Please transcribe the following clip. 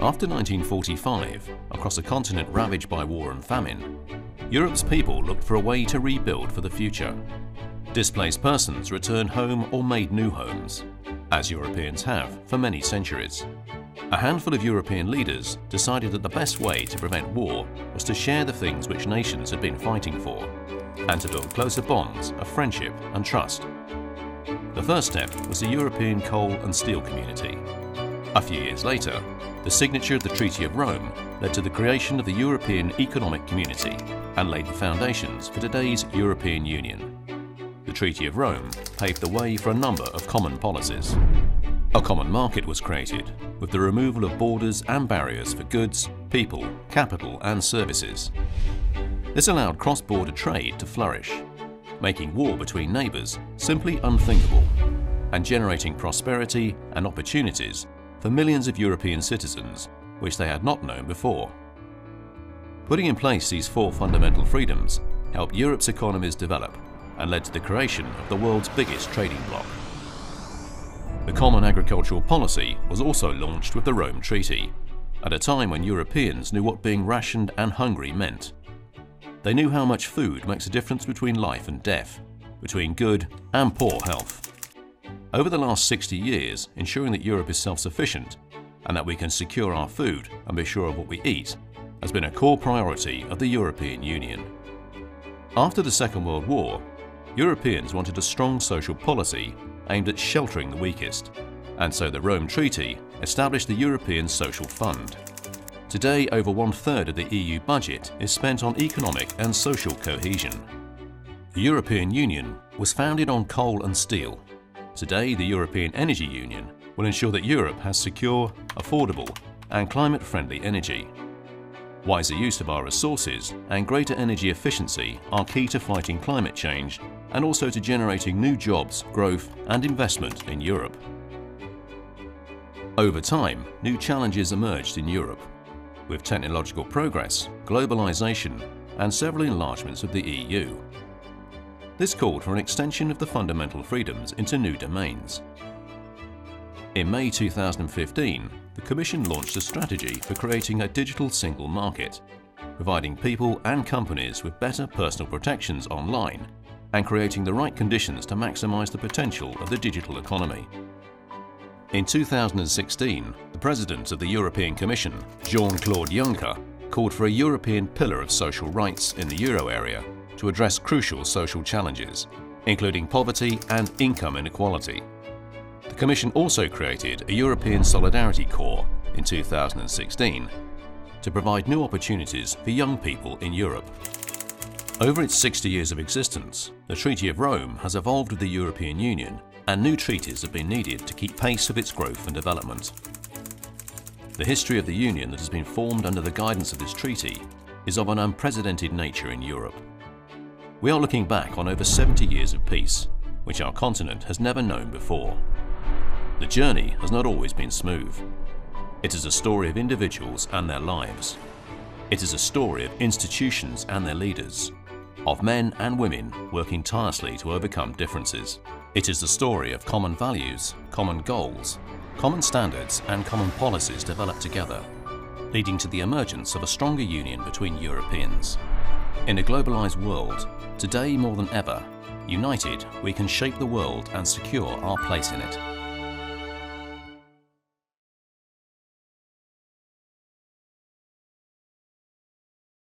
After 1945, across a continent ravaged by war and famine, Europe's people looked for a way to rebuild for the future. Displaced persons returned home or made new homes, as Europeans have for many centuries. A handful of European leaders decided that the best way to prevent war was to share the things which nations had been fighting for, and to build closer bonds of friendship and trust. The first step was the European Coal and Steel Community. A few years later, the signature of the Treaty of Rome led to the creation of the European Economic Community and laid the foundations for today's European Union. The Treaty of Rome paved the way for a number of common policies. A common market was created, with the removal of borders and barriers for goods, people, capital and services. This allowed cross-border trade to flourish, making war between neighbours simply unthinkable, and generating prosperity and opportunities for millions of European citizens which they had not known before. Putting in place these four fundamental freedoms helped Europe's economies develop and led to the creation of the world's biggest trading bloc. The Common Agricultural Policy was also launched with the Rome Treaty, at a time when Europeans knew what being rationed and hungry meant. They knew how much food makes a difference between life and death, between good and poor health. Over the last 60 years, ensuring that Europe is self-sufficient and that we can secure our food and be sure of what we eat has been a core priority of the European Union. After the Second World War, Europeans wanted a strong social policy aimed at sheltering the weakest, and so the Rome Treaty established the European Social Fund. Today, over 1/3 of the EU budget is spent on economic and social cohesion. The European Union was founded on coal and steel. Today, the European Energy Union will ensure that Europe has secure, affordable and climate-friendly energy. Wiser use of our resources and greater energy efficiency are key to fighting climate change and also to generating new jobs, growth and investment in Europe. Over time, new challenges emerged in Europe, with technological progress, globalization and several enlargements of the EU. This called for an extension of the fundamental freedoms into new domains. In May 2015, the Commission launched a strategy for creating a digital single market, providing people and companies with better personal protections online and creating the right conditions to maximize the potential of the digital economy. In 2016, the President of the European Commission, Jean-Claude Juncker, called for a European pillar of social rights in the euro area to address crucial social challenges, including poverty and income inequality. The Commission also created a European Solidarity Corps in 2016 to provide new opportunities for young people in Europe. Over its 60 years of existence, the Treaty of Rome has evolved with the European Union, and new treaties have been needed to keep pace with its growth and development. The history of the Union that has been formed under the guidance of this treaty is of an unprecedented nature in Europe. We are looking back on over 70 years of peace, which our continent has never known before. The journey has not always been smooth. It is a story of individuals and their lives. It is a story of institutions and their leaders, of men and women working tirelessly to overcome differences. It is the story of common values, common goals, common standards and common policies developed together, leading to the emergence of a stronger union between Europeans. In a globalized world, today more than ever, united we can shape the world and secure our place in it.